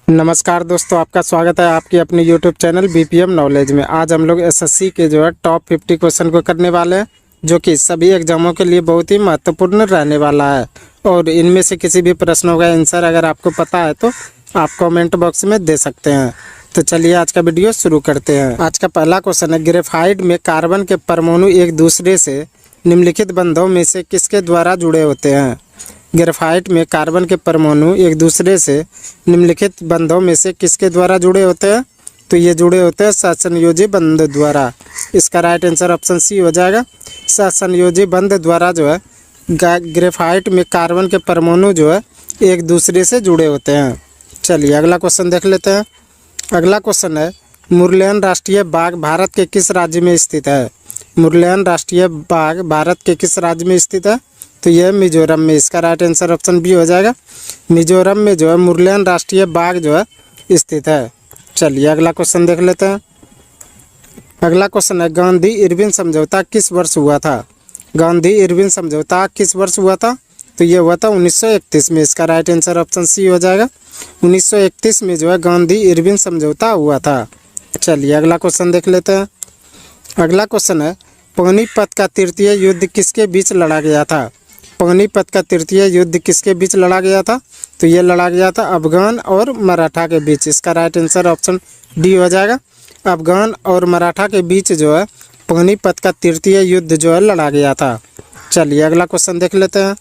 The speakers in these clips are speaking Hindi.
नमस्कार दोस्तों, आपका स्वागत है आपकी अपनी यूट्यूब चैनल बीपीएम नॉलेज में। आज हम लोग एसएससी के टॉप 50 क्वेश्चन को करने वाले हैं, जो कि सभी एग्जामों के लिए बहुत ही महत्वपूर्ण रहने वाला है। और इनमें से किसी भी प्रश्नों का आंसर अगर आपको पता है तो आप कमेंट बॉक्स में दे सकते हैं। तो चलिए आज का वीडियो शुरू करते हैं। आज का पहला क्वेश्चन है, ग्रेफाइट में कार्बन के परमाणु एक दूसरे से निम्नलिखित बंधों में से किसके द्वारा जुड़े होते हैं। ग्रेफाइट में कार्बन के परमाणु एक दूसरे से निम्नलिखित बंधों में से किसके द्वारा जुड़े होते हैं। तो ये जुड़े होते हैं सहसंयोजी बंध द्वारा। इसका राइट आंसर ऑप्शन सी हो जाएगा। सहसंयोजी बंध द्वारा ग्रेफाइट में कार्बन के परमाणु एक दूसरे से जुड़े होते हैं। चलिए अगला क्वेश्चन देख लेते हैं। अगला क्वेश्चन है, मुरलेन राष्ट्रीय बाग भारत के किस राज्य में स्थित है। मुरलेन राष्ट्रीय बाग भारत के किस राज्य में स्थित है। तो यह मिजोरम में। इसका राइट आंसर ऑप्शन बी हो जाएगा। मिजोरम में मुरलेन राष्ट्रीय बाग स्थित है। चलिए अगला क्वेश्चन देख लेते हैं। अगला क्वेश्चन है, गांधी इरविन समझौता किस वर्ष हुआ था। गांधी इरविन समझौता किस वर्ष हुआ था। तो ये हुआ था 1931 में। इसका राइट आंसर ऑप्शन सी हो जाएगा। 1931 में गांधी इरविन समझौता हुआ था। चलिए अगला क्वेश्चन देख लेते हैं। अगला क्वेश्चन है, पानीपत का तृतीय युद्ध किसके बीच लड़ा गया था। पानीपत का तृतीय युद्ध किसके बीच लड़ा गया था। तो ये लड़ा गया था अफगान और मराठा के बीच। इसका राइट आंसर ऑप्शन डी हो जाएगा। अफगान और मराठा के बीच पानीपत का तृतीय युद्ध लड़ा गया था। चलिए अगला क्वेश्चन देख लेते हैं।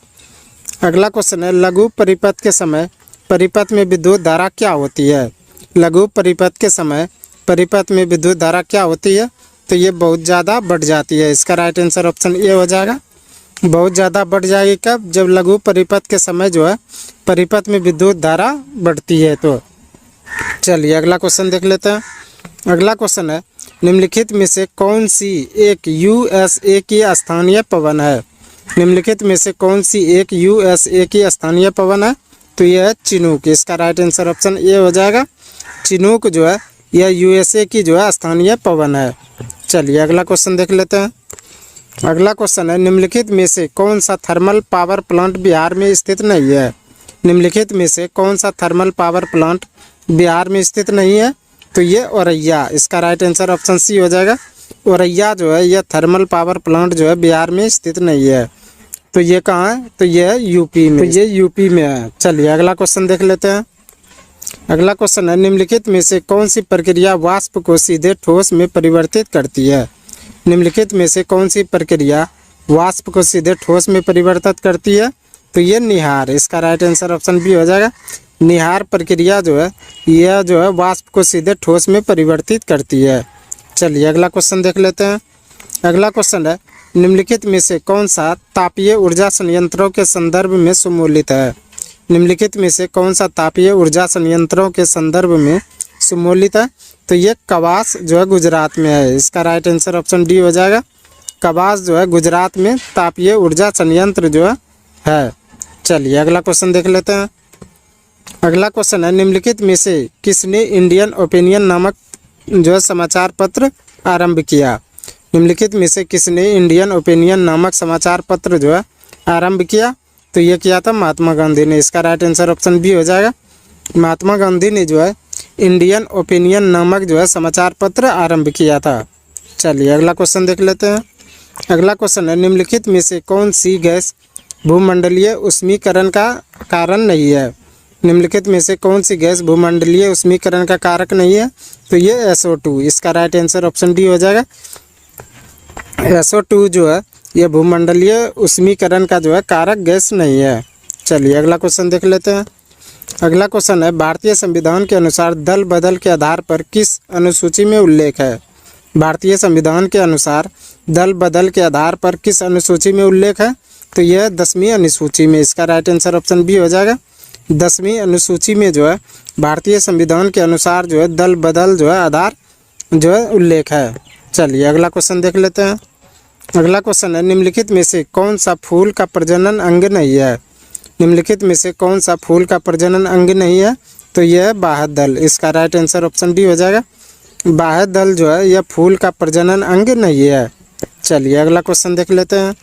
अगला क्वेश्चन है, लघु परिपथ के समय परिपथ में विद्युत धारा क्या होती है। लघु परिपथ के समय परिपथ में विद्युत धारा क्या होती है। तो ये बहुत ज़्यादा बढ़ जाती है। इसका राइट आंसर ऑप्शन ए हो जाएगा। बहुत ज़्यादा बढ़ जाएगी कब, जब लघु परिपथ के समय परिपथ में विद्युत धारा बढ़ती है। तो चलिए अगला क्वेश्चन देख लेते हैं। अगला क्वेश्चन है, निम्नलिखित में से कौन सी एक यूएसए की स्थानीय पवन है। निम्नलिखित में से कौन सी एक यूएसए की स्थानीय पवन है। तो यह है चिनूक। इसका राइट आंसर ऑप्शन ए हो जाएगा। चिनूक यह यूएसए की स्थानीय पवन है। चलिए अगला क्वेश्चन देख लेते हैं। अगला क्वेश्चन है, निम्नलिखित में से कौन सा थर्मल पावर प्लांट बिहार में स्थित नहीं है। निम्नलिखित में से कौन सा थर्मल पावर प्लांट बिहार में स्थित नहीं है। तो ये औरैया। इसका राइट आंसर ऑप्शन सी हो जाएगा। औरैया यह थर्मल पावर प्लांट बिहार में स्थित नहीं है। तो ये कहाँ है। तो ये है यूपी में। तो ये यूपी में है। चलिए अगला क्वेश्चन देख लेते हैं। अगला क्वेश्चन है, निम्नलिखित में से कौन सी प्रक्रिया वाष्प को सीधे ठोस में परिवर्तित करती है। निम्नलिखित में से कौन सी प्रक्रिया वाष्प को सीधे ठोस में परिवर्तित करती है। तो ये निहार। इसका राइट आंसर ऑप्शन बी हो जाएगा। निहार प्रक्रिया यह वाष्प को सीधे ठोस में परिवर्तित करती है। चलिए अगला क्वेश्चन देख लेते हैं। अगला क्वेश्चन है, निम्नलिखित में से कौन सा तापीय ऊर्जा संयंत्रों के संदर्भ में सम्मिलित है। निम्नलिखित में से कौन सा तापीय ऊर्जा संयंत्रों के संदर्भ में सम्मिलित है। तो ये कवास गुजरात में है। इसका राइट आंसर ऑप्शन डी हो जाएगा। कवास गुजरात में तापीय ऊर्जा संयंत्र है। चलिए अगला क्वेश्चन देख लेते हैं। अगला क्वेश्चन है, निम्नलिखित में से किसने इंडियन ओपिनियन नामक समाचार पत्र आरंभ किया। निम्नलिखित में से किसने इंडियन ओपिनियन नामक समाचार पत्र आरंभ किया। तो ये किया था महात्मा गांधी ने। इसका राइट आंसर ऑप्शन बी हो जाएगा। महात्मा गांधी ने इंडियन ओपिनियन नामक समाचार पत्र आरंभ किया था। चलिए अगला क्वेश्चन देख लेते हैं। अगला क्वेश्चन है, निम्नलिखित में से कौन सी गैस भूमंडलीय ऊष्मीकरण का कारण नहीं है। निम्नलिखित में से कौन सी गैस भूमंडलीय ऊष्मीकरण का कारक नहीं है। तो ये SO2। इसका राइट आंसर ऑप्शन डी हो जाएगा। SO2 यह भूमंडलीय ऊष्मीकरण का कारक गैस नहीं है। चलिए अगला क्वेश्चन देख लेते हैं। अगला क्वेश्चन है, भारतीय संविधान के अनुसार दल बदल के आधार पर किस अनुसूची में उल्लेख है। भारतीय संविधान के अनुसार दल बदल के आधार पर किस अनुसूची में उल्लेख है। तो यह 10वीं अनुसूची में। इसका राइट आंसर ऑप्शन बी हो जाएगा। 10वीं अनुसूची में भारतीय संविधान के अनुसार दल बदल आधार उल्लेख है। चलिए अगला क्वेश्चन देख लेते हैं। अगला क्वेश्चन है, निम्नलिखित में से कौन सा फूल का प्रजनन अंग नहीं है। निम्नलिखित में से कौन सा फूल का प्रजनन अंग नहीं है। तो यह है बाह्य दल। इसका राइट आंसर ऑप्शन डी हो जाएगा। बाह्य दल यह फूल का प्रजनन अंग नहीं है। चलिए अगला क्वेश्चन देख लेते हैं।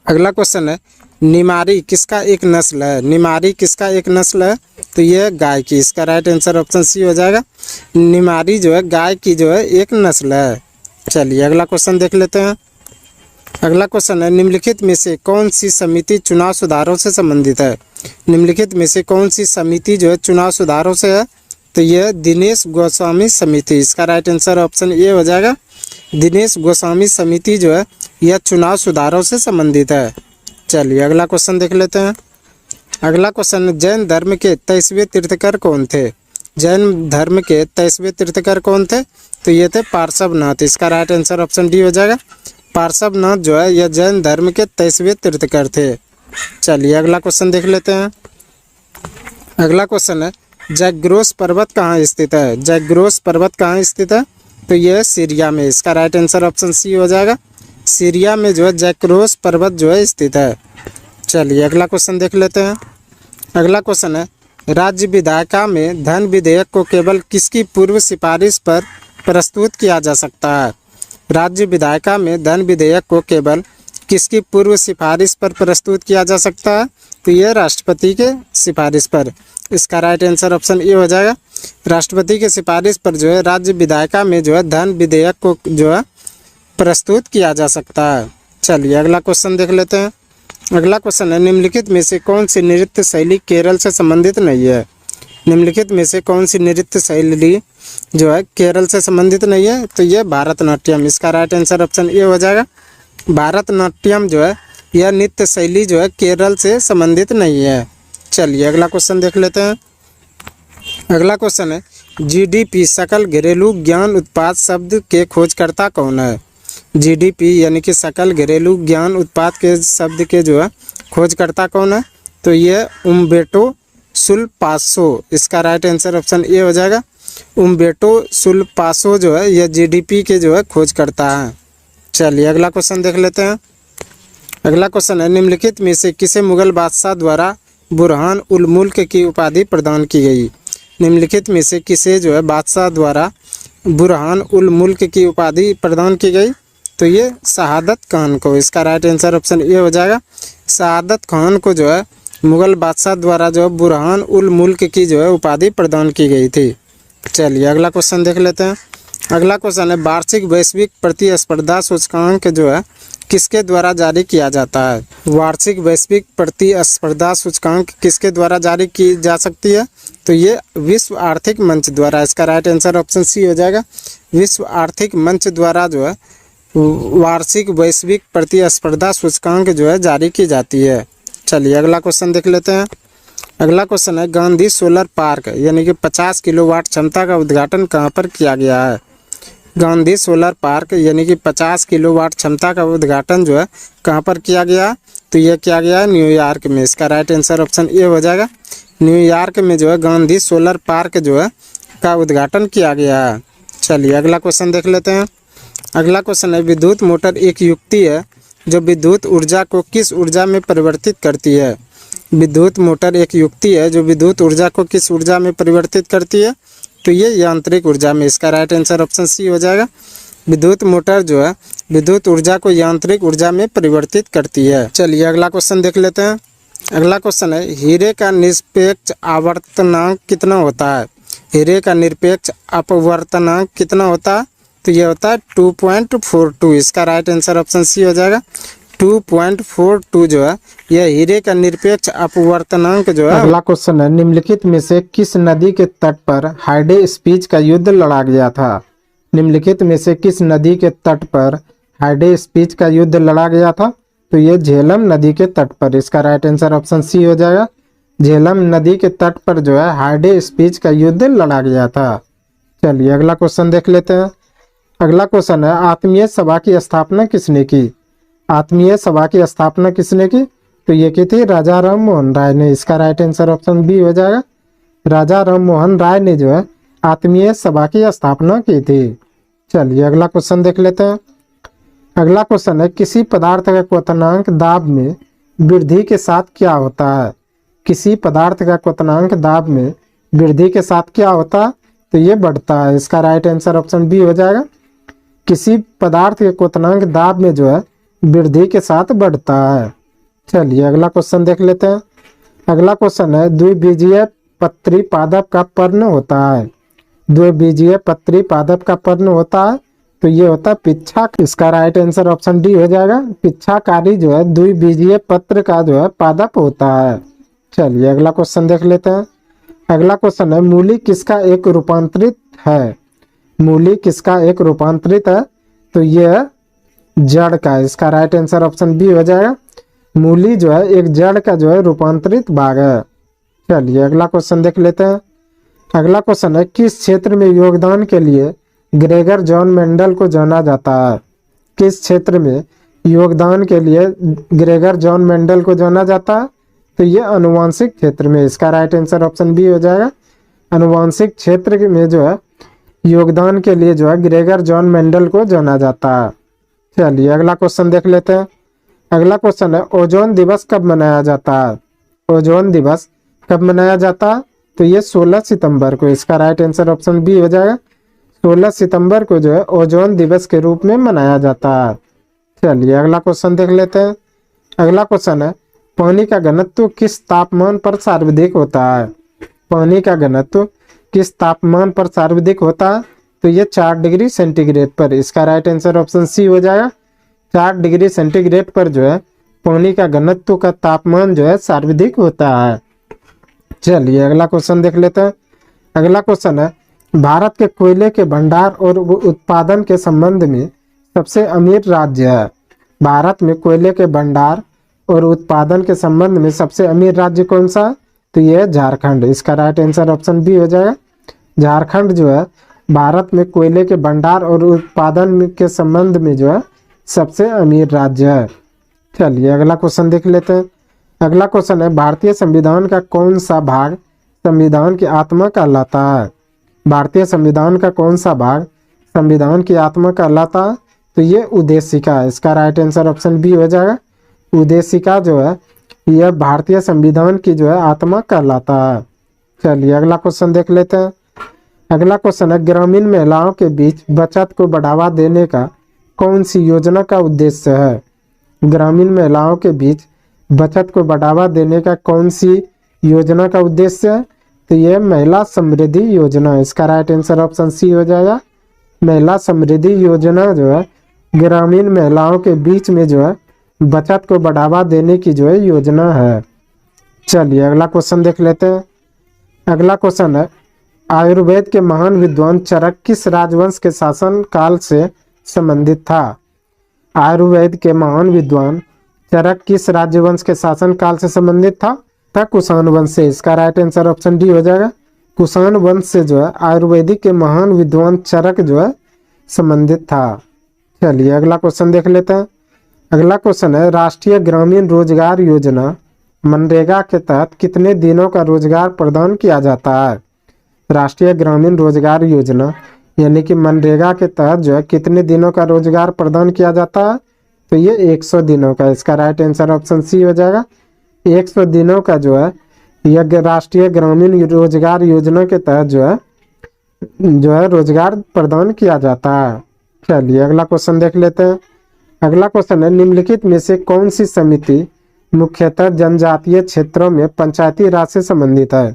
अगला क्वेश्चन है, निमारी किसका एक नस्ल है? निमारी किसका एक नस्ल है? तो ये गाय की। इसका राइट आंसर ऑप्शन सी हो जाएगा। निमारी जो है गाय की जो है एक नस्ल है। चलिए अगला क्वेश्चन देख लेते हैं। अगला क्वेश्चन है, निम्नलिखित में से कौन सी समिति चुनाव सुधारों से संबंधित है? निम्नलिखित में से कौन सी समिति जो है चुनाव सुधारों से है? तो यह दिनेश गोस्वामी समिति। इसका राइट आंसर ऑप्शन ए हो जाएगा। दिनेश गोस्वामी समिति जो है यह चुनाव सुधारों से संबंधित है। चलिए अगला क्वेश्चन देख लेते हैं। अगला क्वेश्चन, जैन धर्म के 23वें तीर्थकर कौन थे? जैन धर्म के 23वें तीर्थकर कौन थे? तो ये थे पार्श्वनाथ। इसका राइट आंसर ऑप्शन डी हो जाएगा। पार्श्वनाथ जो है यह जैन धर्म के 23वें तीर्थकर थे। चलिए अगला क्वेश्चन देख लेते हैं। अगला क्वेश्चन है, जैग्रोस पर्वत कहाँ स्थित है? जैग्रोस पर्वत कहाँ स्थित है? तो यह सीरिया में। इसका राइट आंसर ऑप्शन सी हो जाएगा। सीरिया में जो है जैग्रोस पर्वत जो है स्थित है। चलिए अगला क्वेश्चन देख लेते हैं। अगला क्वेश्चन है, राज्य विधायिका में धन विधेयक को केवल किसकी पूर्व सिफारिश पर प्रस्तुत किया जा सकता है? राज्य विधायिका में धन विधेयक को केवल किसकी पूर्व सिफारिश पर प्रस्तुत किया जा सकता है? तो यह राष्ट्रपति के सिफारिश पर। इसका राइट आंसर ऑप्शन ए हो जाएगा। राष्ट्रपति के सिफारिश पर जो है राज्य विधायिका में जो है धन विधेयक को जो है प्रस्तुत किया जा सकता है। चलिए अगला क्वेश्चन देख लेते हैं। अगला क्वेश्चन है, निम्नलिखित में से कौन सी नृत्य शैली केरल से संबंधित नहीं है? निम्नलिखित में से कौन सी नृत्य शैली जो है केरल से संबंधित नहीं है? तो यह भारतनाट्यम। इसका राइट आंसर ऑप्शन ए हो जाएगा। भारतनाट्यम जो है यह नृत्य शैली जो है केरल से संबंधित नहीं है। चलिए अगला क्वेश्चन देख लेते हैं। अगला क्वेश्चन है, जीडीपी सकल घरेलू ज्ञान उत्पाद शब्द के खोजकर्ता कौन है? जीडीपी यानी कि सकल घरेलू ज्ञान उत्पाद के शब्द के जो है खोजकर्ता कौन है? तो ये उम्बेटो सुलपासो। इसका राइट आंसर ऑप्शन ए हो जाएगा। उम्बेटो सुलपासो जो है यह जीडीपी के जो है खोजकर्ता है। चलिए अगला क्वेश्चन देख लेते हैं। अगला क्वेश्चन है, निम्नलिखित में से किसे मुगल बादशाह द्वारा बुरहान उल मुल्क की उपाधि प्रदान की गई? निम्नलिखित में से किसे जो है बादशाह द्वारा बुरहान उल मुल्क की उपाधि प्रदान की गई? तो ये शहादत खान को। इसका राइट आंसर ऑप्शन ए हो जाएगा। शहादत खान को जो है मुगल बादशाह द्वारा जो बुरहान उल मुल्क की जो है उपाधि प्रदान की गई थी। चलिए अगला क्वेश्चन देख लेते हैं। अगला क्वेश्चन है, वार्षिक वैश्विक प्रतिस्पर्धा सूचकांक जो है किसके द्वारा जारी किया जाता है? वार्षिक वैश्विक प्रतिस्पर्धा सूचकांक किसके द्वारा जारी की जा सकती है? तो ये विश्व आर्थिक मंच द्वारा। इसका राइट आंसर ऑप्शन सी हो जाएगा। विश्व आर्थिक मंच द्वारा जो है वार्षिक वैश्विक प्रतिस्पर्धा सूचकांक जो है जारी की जाती है। चलिए अगला क्वेश्चन देख लेते हैं। अगला क्वेश्चन है, गांधी सोलर पार्क यानी कि 50 किलोवाट क्षमता का उद्घाटन कहाँ पर किया गया है? गांधी सोलर पार्क यानी कि 50 किलोवाट क्षमता का उद्घाटन जो है कहाँ पर किया गया? तो यह किया गया है न्यूयॉर्क में। इसका राइट आंसर ऑप्शन ए हो जाएगा। न्यूयॉर्क में जो है गांधी सोलर पार्क जो है का उद्घाटन किया गया है। चलिए अगला क्वेश्चन देख लेते हैं। अगला क्वेश्चन है, विद्युत मोटर एक युक्ति है जो विद्युत ऊर्जा को किस ऊर्जा में परिवर्तित करती है? विद्युत मोटर एक युक्ति है जो विद्युत ऊर्जा को किस ऊर्जा में परिवर्तित करती है? तो ये यांत्रिक ऊर्जा में। इसका राइट आंसर ऑप्शन सी हो जाएगा। विद्युत मोटर जो है विद्युत ऊर्जा को यांत्रिक ऊर्जा में परिवर्तित करती है। चलिए अगला क्वेश्चन देख लेते हैं। अगला क्वेश्चन है, हीरे का निरपेक्ष आवर्तनांक कितना होता है? हीरे का निरपेक्ष अपवर्तनांक कितना होता है? तो ये होता है 2.42। इसका राइट आंसर ऑप्शन सी हो जाएगा। 2.42 जो है यह हीरे का निरपेक्ष अपवर्तनांक जो है। अगला क्वेश्चन है, निम्नलिखित में से किस नदी के तट पर हाइडे स्पीच का युद्ध लड़ा गया था? निम्नलिखित में से किस नदी के तट पर हाइडे स्पीच का युद्ध लड़ा गया था? तो ये झेलम नदी के तट पर। इसका राइट आंसर ऑप्शन सी हो जाएगा। झेलम नदी के तट पर जो है हाइडे स्पीच का युद्ध लड़ा गया था। चलिए अगला क्वेश्चन देख लेते हैं। अगला क्वेश्चन है, आत्मीय सभा की स्थापना किसने की? आत्मीय सभा की स्थापना किसने की? तो ये की थी राजा राम मोहन राय ने। इसका राइट आंसर ऑप्शन बी हो जाएगा। राजा राम मोहन राय ने जो है आत्मीय सभा की स्थापना की थी। चलिए अगला क्वेश्चन देख लेते हैं। अगला क्वेश्चन है, किसी पदार्थ का क्वथनांक दाब में वृद्धि के साथ क्या होता है? किसी पदार्थ का क्वथनांक दाब में वृद्धि के साथ क्या होता है? तो ये बढ़ता है। इसका राइट आंसर ऑप्शन बी हो जाएगा। किसी पदार्थ के क्वथनांक दाब में जो है वृद्धि के साथ बढ़ता है। चलिए अगला क्वेश्चन देख लेते हैं। अगला क्वेश्चन है द्विबीजीय पत्री पादप का पर्ण होता है। द्विबीजीय पत्री पादप का पर्ण होता है तो ये होता है पिच्छा। इसका राइट आंसर ऑप्शन डी हो जाएगा। पिच्छाकारी जो है द्विबीजीय पत्र का जो है पादप होता है। चलिए अगला क्वेश्चन देख लेते हैं। अगला क्वेश्चन है मूली किसका एक रूपांतरित है। मूली किसका एक रूपांतरित है तो यह जड़ का है। इसका राइट आंसर ऑप्शन बी हो जाएगा। मूली जो है एक जड़ का जो है रूपांतरित भाग है। चलिए अगला क्वेश्चन देख लेते हैं। अगला क्वेश्चन है किस क्षेत्र में योगदान के लिए ग्रेगर जॉन मेंडल को जाना जाता है। किस क्षेत्र में योगदान के लिए ग्रेगर जॉन मेंडल को जाना जाता है तो ये अनुवांशिक क्षेत्र में। इसका राइट आंसर ऑप्शन बी हो जाएगा। अनुवांशिक क्षेत्र में जो है योगदान के लिए जो है ग्रेगर जॉन मेंडल को जाना जाता है। चलिए अगला क्वेश्चन देख लेते हैं। अगला क्वेश्चन है ओजोन दिवस कब मनाया जाता है। ओजोन दिवस कब मनाया जाता है तो ये 16 सितंबर को। इसका राइट आंसर ऑप्शन बी हो जाएगा। 16 सितंबर को जो है ओजोन दिवस के रूप में मनाया जाता है। चलिए अगला क्वेश्चन देख लेते हैं। अगला क्वेश्चन है पानी का घनत्व किस तापमान पर सर्वाधिक होता है। पानी का घनत्व किस तापमान पर सर्वाधिक होता है तो ये 4 डिग्री सेंटीग्रेड पर। इसका राइट आंसर ऑप्शन सी हो जाएगा। 4 डिग्री सेंटीग्रेड पर जो है पानी का घनत्व का तापमान जो है सर्वाधिक होता है। चलिए अगला क्वेश्चन देख लेते हैं। अगला क्वेश्चन है भारत के कोयले के भंडार और उत्पादन के संबंध में सबसे अमीर राज्य है। भारत में कोयले के भंडार और उत्पादन के संबंध में सबसे अमीर राज्य कौन सा है तो ये है झारखंड। इसका राइट आंसर ऑप्शन बी हो जाएगा। झारखंड जो है भारत में कोयले के भंडार और उत्पादन के संबंध में जो है सबसे अमीर राज्य है। चलिए अगला क्वेश्चन देख लेते हैं। अगला क्वेश्चन है भारतीय संविधान का कौन सा भाग संविधान की आत्मा कहलाता है। भारतीय संविधान का कौन सा भाग संविधान की आत्मा कहलाता है तो ये उद्देशिका है। इसका राइट आंसर ऑप्शन बी हो जाएगा। उद्देशिका जो है यह भारतीय संविधान की जो है आत्मा कहलाता है। चलिए अगला क्वेश्चन देख लेते हैं। अगला क्वेश्चन है ग्रामीण महिलाओं के बीच बचत को बढ़ावा देने का कौन सी योजना का उद्देश्य है। ग्रामीण महिलाओं के बीच बचत को बढ़ावा देने का कौन सी योजना का उद्देश्य है तो यह महिला समृद्धि योजना। इसका राइट आंसर ऑप्शन सी हो जाएगा। महिला समृद्धि योजना जो है ग्रामीण महिलाओं के बीच में जो है बचत को बढ़ावा देने की जो है योजना है। चलिए अगला क्वेश्चन देख लेते हैं। अगला क्वेश्चन है आयुर्वेद के महान विद्वान चरक किस राजवंश के शासन काल से संबंधित था। आयुर्वेद के महान विद्वान चरक किस राजवंश के शासन काल से संबंधित था कुषाण वंश से। इसका राइट आंसर ऑप्शन डी हो जाएगा। कुषाण वंश से जो है आयुर्वेदिक के महान विद्वान चरक जो है संबंधित था। चलिए अगला क्वेश्चन देख लेते हैं। अगला क्वेश्चन है राष्ट्रीय ग्रामीण रोजगार योजना मनरेगा के तहत कितने दिनों का रोजगार प्रदान किया जाता है। राष्ट्रीय ग्रामीण रोजगार योजना यानी कि मनरेगा के तहत जो है कितने दिनों का रोजगार प्रदान किया जाता है तो ये 100 दिनों का। इसका राइट आंसर ऑप्शन सी हो जाएगा। 100 दिनों का जो है यह राष्ट्रीय ग्रामीण रोजगार योजना के तहत जो है रोजगार प्रदान किया जाता है। चलिए अगला क्वेश्चन देख लेते हैं। अगला क्वेश्चन है निम्नलिखित में से कौन सी समिति मुख्यतः जनजातीय क्षेत्रों में पंचायती राज से संबंधित है।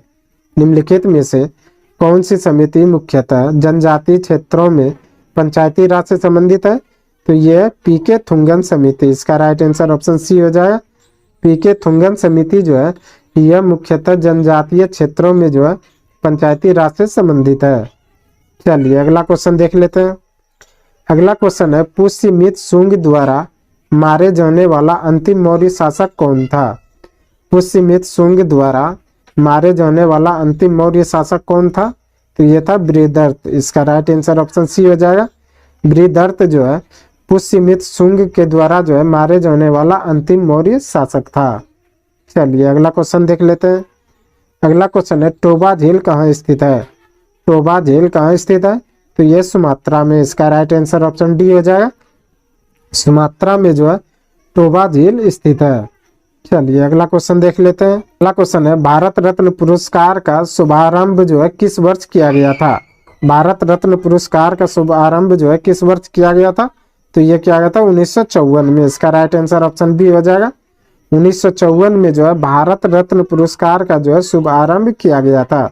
निम्नलिखित में से कौन सी समिति मुख्यतः जनजातीय क्षेत्रों में पंचायती राज से संबंधित है तो यह पीके थुंगन समिति। इसका राइट आंसर ऑप्शन सी हो जाएगा। पीके थुंगन समिति जो है यह मुख्यतः जनजातीय क्षेत्रों में जो है पंचायती राज से संबंधित है। चलिए अगला क्वेश्चन देख लेते हैं। अगला क्वेश्चन है पुष्यमित्र शुंग द्वारा मारे जाने वाला अंतिम मौर्य शासक कौन था। पुष्यमित्र शुंग द्वारा मारे जाने वाला अंतिम मौर्य शासक कौन था तो यह था बृहदर्थ। इसका राइट आंसर ऑप्शन सी हो जाएगा। बृहदर्थ जो है पुष्यमित्र शुंग के द्वारा जो है मारे जाने वाला अंतिम मौर्य शासक था। चलिए अगला क्वेश्चन देख लेते हैं। अगला क्वेश्चन है टोबा झील कहाँ स्थित है। टोबा झील कहाँ स्थित है तो यह सुमात्रा में। इसका राइट आंसर ऑप्शन डी हो जाएगा। सुमात्रा में जो है टोबा झील स्थित है। चलिए अगला क्वेश्चन देख लेते हैं। अगला क्वेश्चन है भारत रत्न पुरस्कार का शुभारंभ जो है किस वर्ष किया गया था। भारत रत्न पुरस्कार का शुभारंभ जो है किस वर्ष किया गया था तो यह किया गया था 1954 में। इसका राइट आंसर ऑप्शन बी हो जाएगा। 1954 में जो है भारत रत्न पुरस्कार का जो है शुभारंभ किया गया था।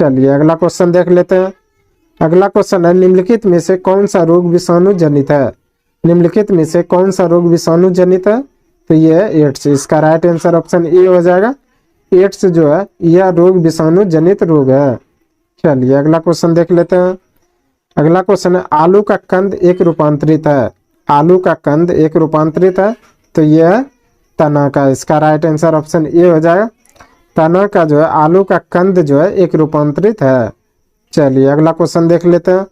चलिए अगला क्वेश्चन देख लेते हैं। अगला क्वेश्चन है, निम्नलिखित में से कौन सा रोग विषाणु जनित है? निम्नलिखित में से कौन सा रोग विषाणु जनित है? तो ये है एड्स। इसका राइट आंसर ऑप्शन ए हो जाएगा। एड्स जो है यह रोग विषाणु जनित रोग है। चलिए अगला क्वेश्चन देख लेते हैं। अगला क्वेश्चन है, आलू का कंद एक रूपांतरित है। आलू का कंद एक रूपांतरित है, तो यह है तना का। इसका राइट आंसर ऑप्शन ए हो जाएगा। तना का जो है आलू का कंद जो है एक रूपांतरित है। चलिए अगला क्वेश्चन देख लेते हैं।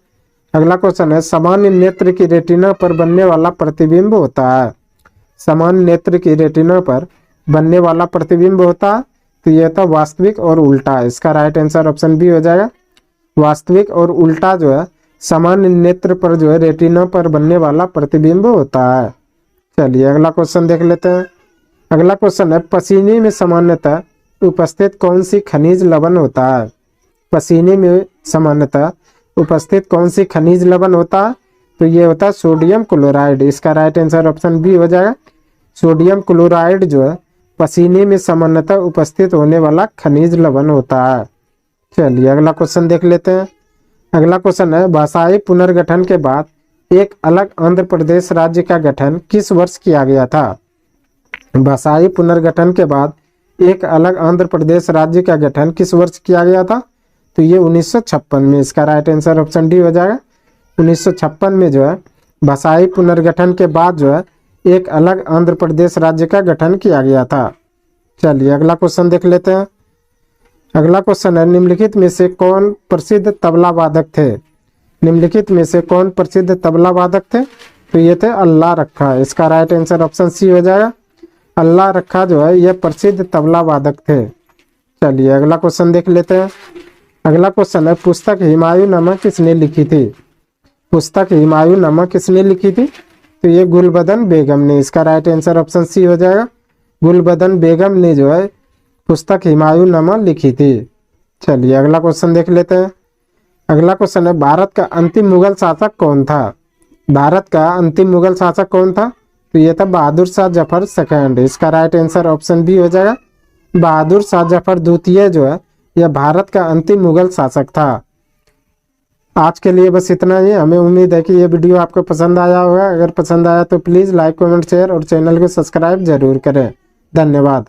अगला क्वेश्चन है, सामान्य नेत्र की रेटिना पर बनने वाला प्रतिबिंब होता है। सामान्य नेत्र की रेटिना पर बनने वाला प्रतिबिंब होता है, तो यह था वास्तविक और उल्टा। इसका राइट आंसर ऑप्शन बी हो जाएगा। वास्तविक और उल्टा जो है सामान्य नेत्र पर जो है रेटिना पर बनने वाला प्रतिबिंब होता है। चलिए अगला क्वेश्चन देख लेते हैं। अगला क्वेश्चन है, पसीने में सामान्यतः उपस्थित कौन सी खनिज लवण होता है? पसीने में सामान्यतः उपस्थित कौन सी खनिज लवण होता है? तो ये होता है सोडियम क्लोराइड। इसका राइट आंसर ऑप्शन बी हो जाएगा। सोडियम क्लोराइड जो है पसीने में सामान्यतः उपस्थित होने वाला खनिज लवण होता है। चलिए अगला क्वेश्चन देख लेते हैं। अगला क्वेश्चन है, भाषाई पुनर्गठन के बाद एक अलग आंध्र प्रदेश राज्य का गठन किस वर्ष किया गया था? भाषाई पुनर्गठन के बाद एक अलग आंध्र प्रदेश राज्य का गठन किस वर्ष किया गया था? तो ये 1956 में। इसका राइट आंसर ऑप्शन डी हो जाएगा। 1956 में जो है भाषाई पुनर्गठन के बाद जो है एक अलग आंध्र प्रदेश राज्य का गठन किया गया था। चलिए अगला क्वेश्चन देख लेते हैं। अगला क्वेश्चन है, निम्नलिखित में से कौन प्रसिद्ध तबला वादक थे? निम्नलिखित में से कौन प्रसिद्ध तबला वादक थे? तो ये थे अल्लाह रखा। इसका राइट आंसर ऑप्शन सी हो जाएगा। अल्लाह रखा जो है यह प्रसिद्ध तबला वादक थे। चलिए अगला क्वेश्चन देख लेते हैं। अगला क्वेश्चन है, पुस्तक हुमायूंनामा किसने लिखी थी? पुस्तक हुमायूंनामा किसने लिखी थी? तो ये गुलबदन बेगम ने। इसका राइट आंसर ऑप्शन सी हो जाएगा। गुलबदन बेगम ने जो है पुस्तक हुमायूंनामा लिखी थी। चलिए अगला क्वेश्चन देख लेते हैं। अगला क्वेश्चन है, भारत का अंतिम मुगल शासक कौन था? भारत का अंतिम मुगल शासक कौन था? तो ये था बहादुर शाह जफर सेकंड। इसका राइट आंसर ऑप्शन बी हो जाएगा। बहादुर शाह जफर द्वितीय जो है यह भारत का अंतिम मुगल शासक था। आज के लिए बस इतना ही। हमें उम्मीद है कि ये वीडियो आपको पसंद आया होगा। अगर पसंद आया तो प्लीज़ लाइक कमेंट शेयर और चैनल को सब्सक्राइब जरूर करें। धन्यवाद।